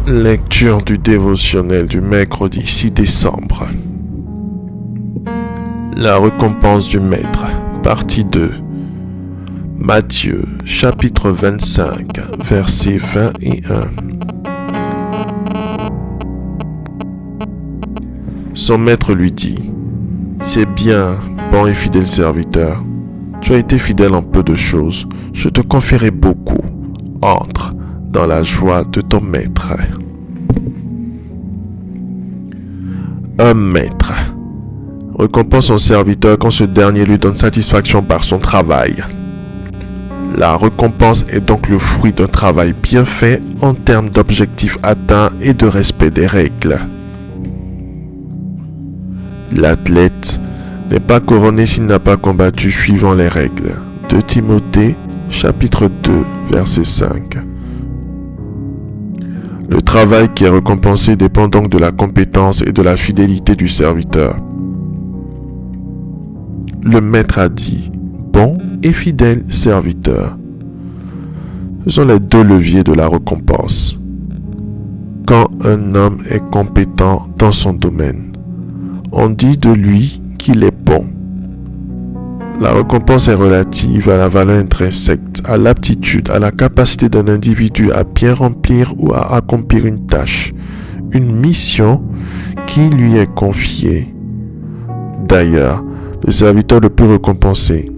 Lecture du dévotionnel du mercredi 6 décembre. La récompense du Maître, partie 2. Matthieu, chapitre 25, versets 21. Son maître lui dit : « C'est bien, bon et fidèle serviteur. Tu as été fidèle en peu de choses, je te confierai beaucoup. Entre dans la joie de ton maître. » Un maître récompense son serviteur quand ce dernier lui donne satisfaction par son travail. La récompense est donc le fruit d'un travail bien fait en termes d'objectifs atteints et de respect des règles. L'athlète n'est pas couronné s'il n'a pas combattu suivant les règles. 2 Timothée, chapitre 2, verset 5. Le travail qui est récompensé dépend donc de la compétence et de la fidélité du serviteur. Le maître a dit : « Bon et fidèle serviteur ». Ce sont les deux leviers de la récompense. Quand un homme est compétent dans son domaine, on dit de lui qu'il est bon. La récompense est relative à la valeur intrinsèque, à l'aptitude, à la capacité d'un individu à bien remplir ou à accomplir une tâche, une mission qui lui est confiée. D'ailleurs, le serviteur le plus récompensé,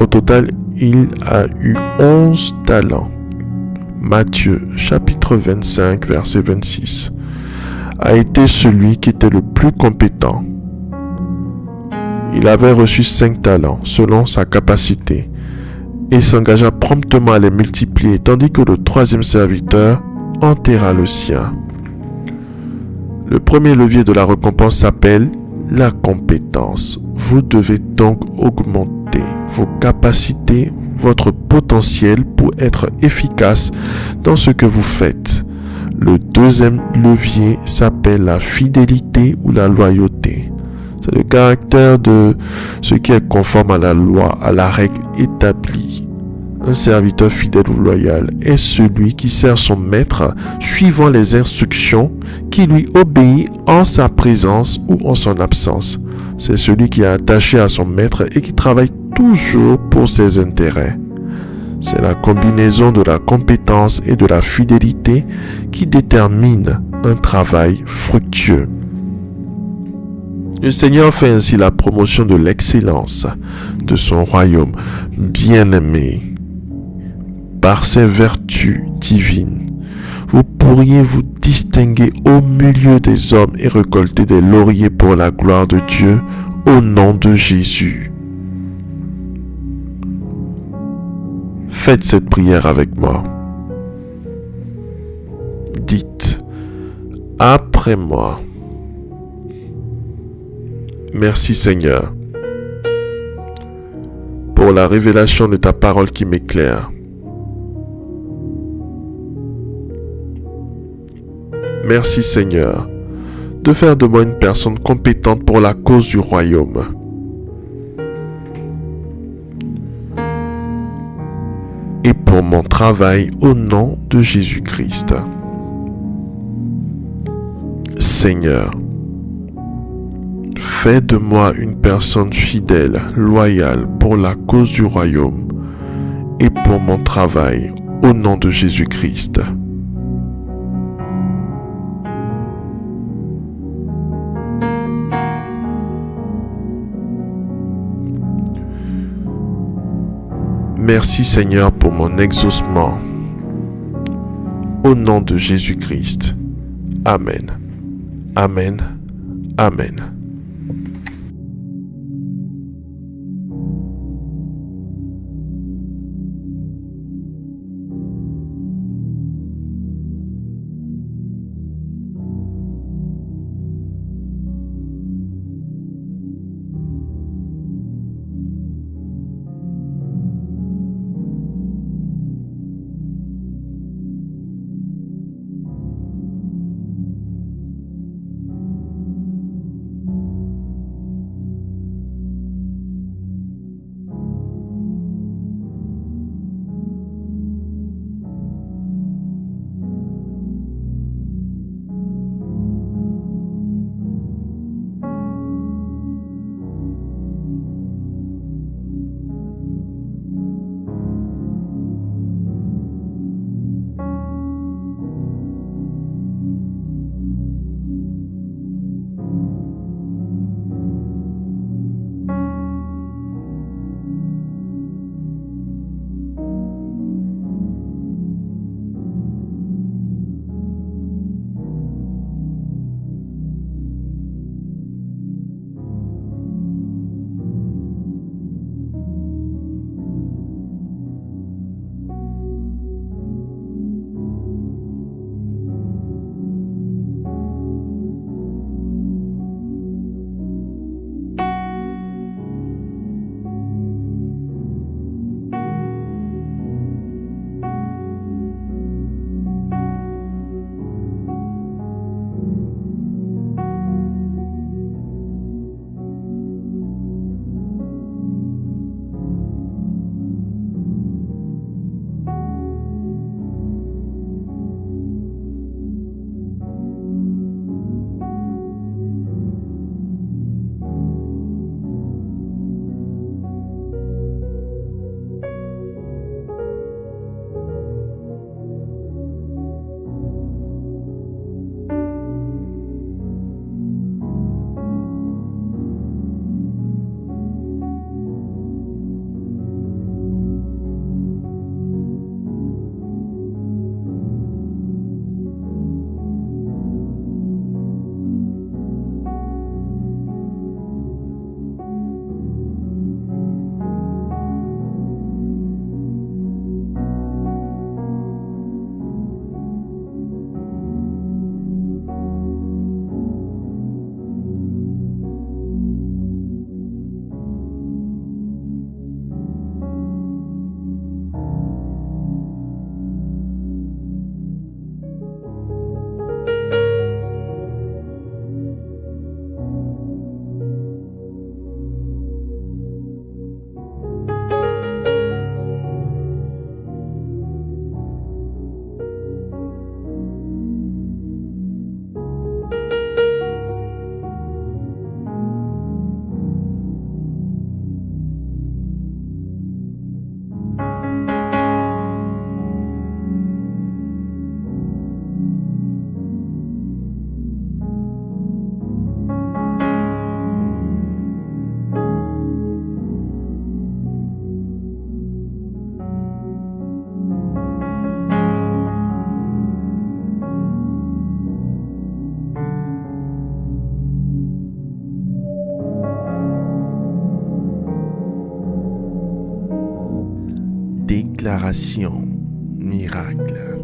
au total, il a eu 11 talents. Matthieu, chapitre 25, verset 26, a été celui qui était le plus compétent. Il avait reçu 5 talents selon sa capacité et s'engagea promptement à les multiplier, tandis que le 3e serviteur enterra le sien. Le premier levier de la récompense s'appelle la compétence. Vous devez donc augmenter vos capacités, votre potentiel pour être efficace dans ce que vous faites. Le 2e levier s'appelle la fidélité ou la loyauté. C'est le caractère de ce qui est conforme à la loi, à la règle établie. Un serviteur fidèle ou loyal est celui qui sert son maître suivant les instructions, qui lui obéit en sa présence ou en son absence. C'est celui qui est attaché à son maître et qui travaille toujours pour ses intérêts. C'est la combinaison de la compétence et de la fidélité qui détermine un travail fructueux. Le Seigneur fait ainsi la promotion de l'excellence de son royaume bien-aimé. Par ses vertus divines, vous pourriez vous distinguer au milieu des hommes et récolter des lauriers pour la gloire de Dieu au nom de Jésus. Faites cette prière avec moi. Dites après moi : merci Seigneur pour la révélation de ta parole qui m'éclaire. Merci Seigneur de faire de moi une personne compétente pour la cause du royaume. Et pour mon travail au nom de Jésus-Christ. Seigneur, fais de moi une personne fidèle, loyale pour la cause du royaume et pour mon travail au nom de Jésus-Christ. Merci Seigneur pour mon exaucement. Au nom de Jésus-Christ. Amen. Amen. Amen. Déclaration miracle.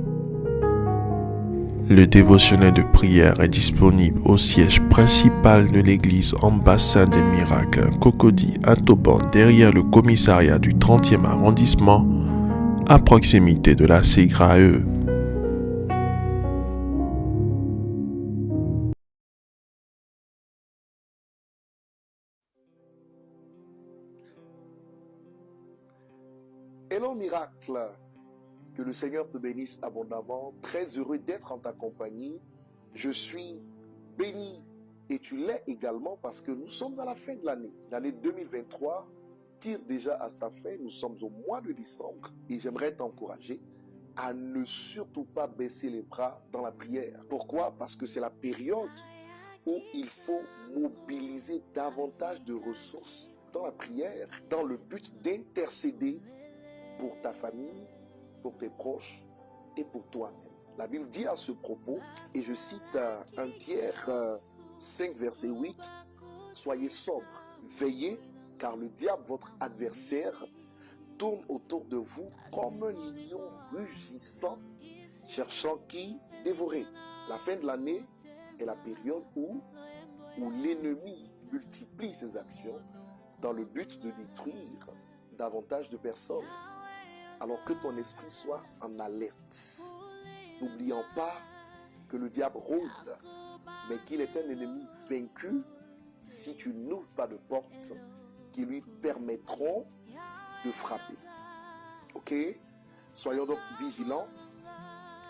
Le dévotionnel de prière est disponible au siège principal de l'église Ambassade des Miracles, Cocody à Taubon, derrière le commissariat du 30e arrondissement, à proximité de la SEGRAE. Hello miracle, que le Seigneur te bénisse abondamment, très heureux d'être en ta compagnie. Je suis béni et tu l'es également parce que nous sommes à la fin de l'année. L'année 2023 tire déjà à sa fin, nous sommes au mois de décembre et j'aimerais t'encourager à ne surtout pas baisser les bras dans la prière. Pourquoi? Parce que c'est la période où il faut mobiliser davantage de ressources dans la prière, dans le but d'intercéder pour ta famille, pour tes proches et pour toi-même. La Bible dit à ce propos, et je cite 1 Pierre 5, verset 8, « Soyez sobres, veillez, car le diable, votre adversaire, tourne autour de vous comme un lion rugissant, cherchant qui dévorer. » La fin de l'année est la période où l'ennemi multiplie ses actions dans le but de détruire davantage de personnes. Alors que ton esprit soit en alerte, n'oubliant pas que le diable rôde, mais qu'il est un ennemi vaincu si tu n'ouvres pas de portes qui lui permettront de frapper. Ok? Soyons donc vigilants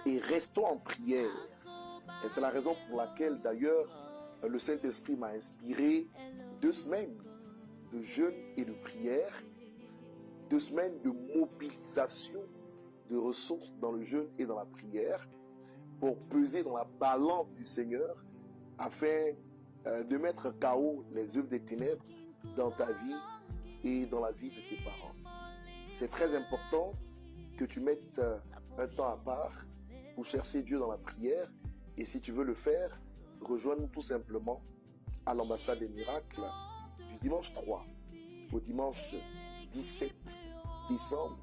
et restons en prière. Et c'est la raison pour laquelle d'ailleurs le Saint-Esprit m'a inspiré 2 semaines de jeûne et de prière, 2 semaines de mobilisation de ressources dans le jeûne et dans la prière pour peser dans la balance du Seigneur afin de mettre KO les œuvres des ténèbres dans ta vie et dans la vie de tes parents. C'est très important que tu mettes un temps à part pour chercher Dieu dans la prière, et si tu veux le faire, rejoins-nous tout simplement à l'ambassade des miracles du dimanche 3 au dimanche 17 décembre.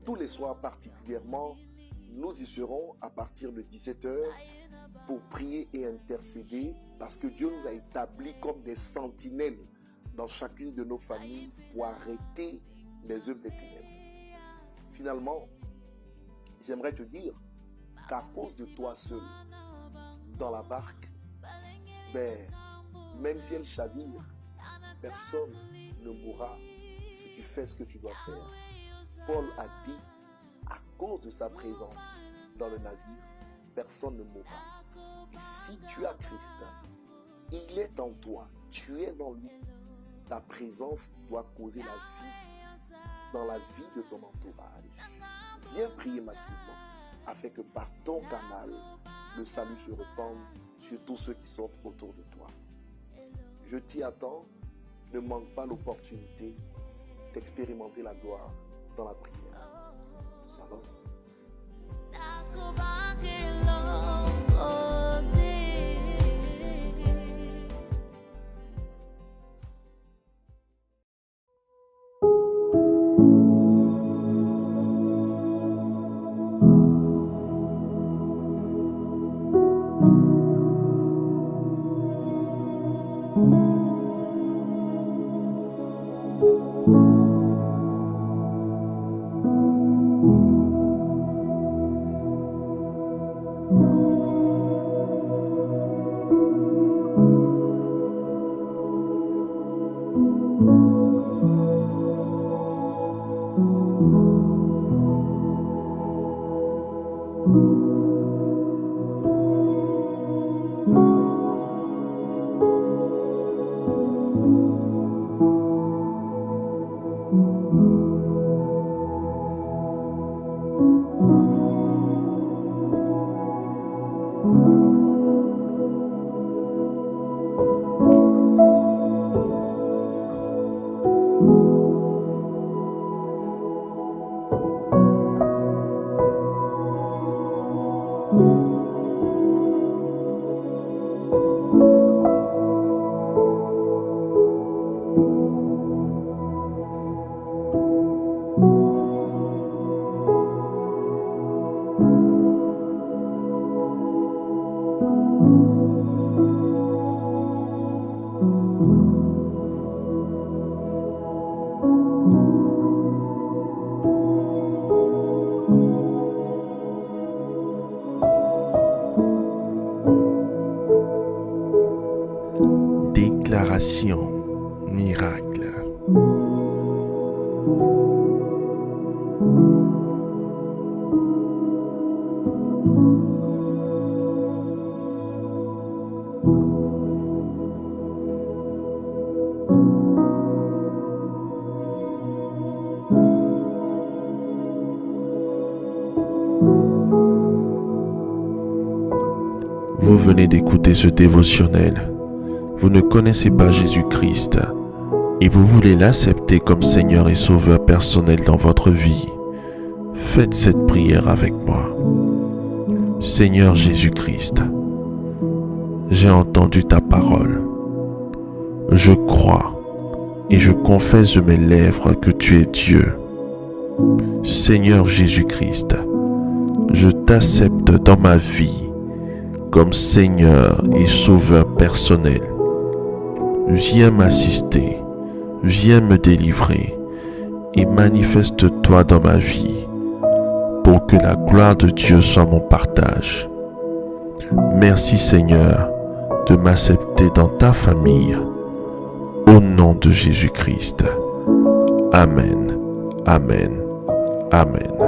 Tous les soirs particulièrement, nous y serons à partir de 17h pour prier et intercéder parce que Dieu nous a établis comme des sentinelles dans chacune de nos familles pour arrêter les œuvres des ténèbres. Finalement, j'aimerais te dire qu'à cause de toi seul, dans la barque, même si elle chavire, personne ne mourra si tu fais ce que tu dois faire. Paul a dit, à cause de sa présence dans le navire, personne ne mourra. Et si tu as Christ, il est en toi, tu es en lui. Ta présence doit causer la vie dans la vie de ton entourage. Viens prier massivement afin que par ton canal, le salut se répande sur tous ceux qui sont autour de toi. Je t'y attends, ne manque pas l'opportunité d'expérimenter la gloire dans la prière. Salut. Déclaration miracle. Vous venez d'écouter ce dévotionnel. Vous ne connaissez pas Jésus-Christ et vous voulez l'accepter comme Seigneur et Sauveur personnel dans votre vie. Faites cette prière avec moi. Seigneur Jésus-Christ, j'ai entendu ta parole. Je crois et je confesse de mes lèvres que tu es Dieu. Seigneur Jésus-Christ, je t'accepte dans ma vie comme Seigneur et Sauveur personnel. Viens m'assister, viens me délivrer et manifeste-toi dans ma vie pour que la gloire de Dieu soit mon partage. Merci Seigneur de m'accepter dans ta famille. Au nom de Jésus-Christ. Amen, Amen, Amen.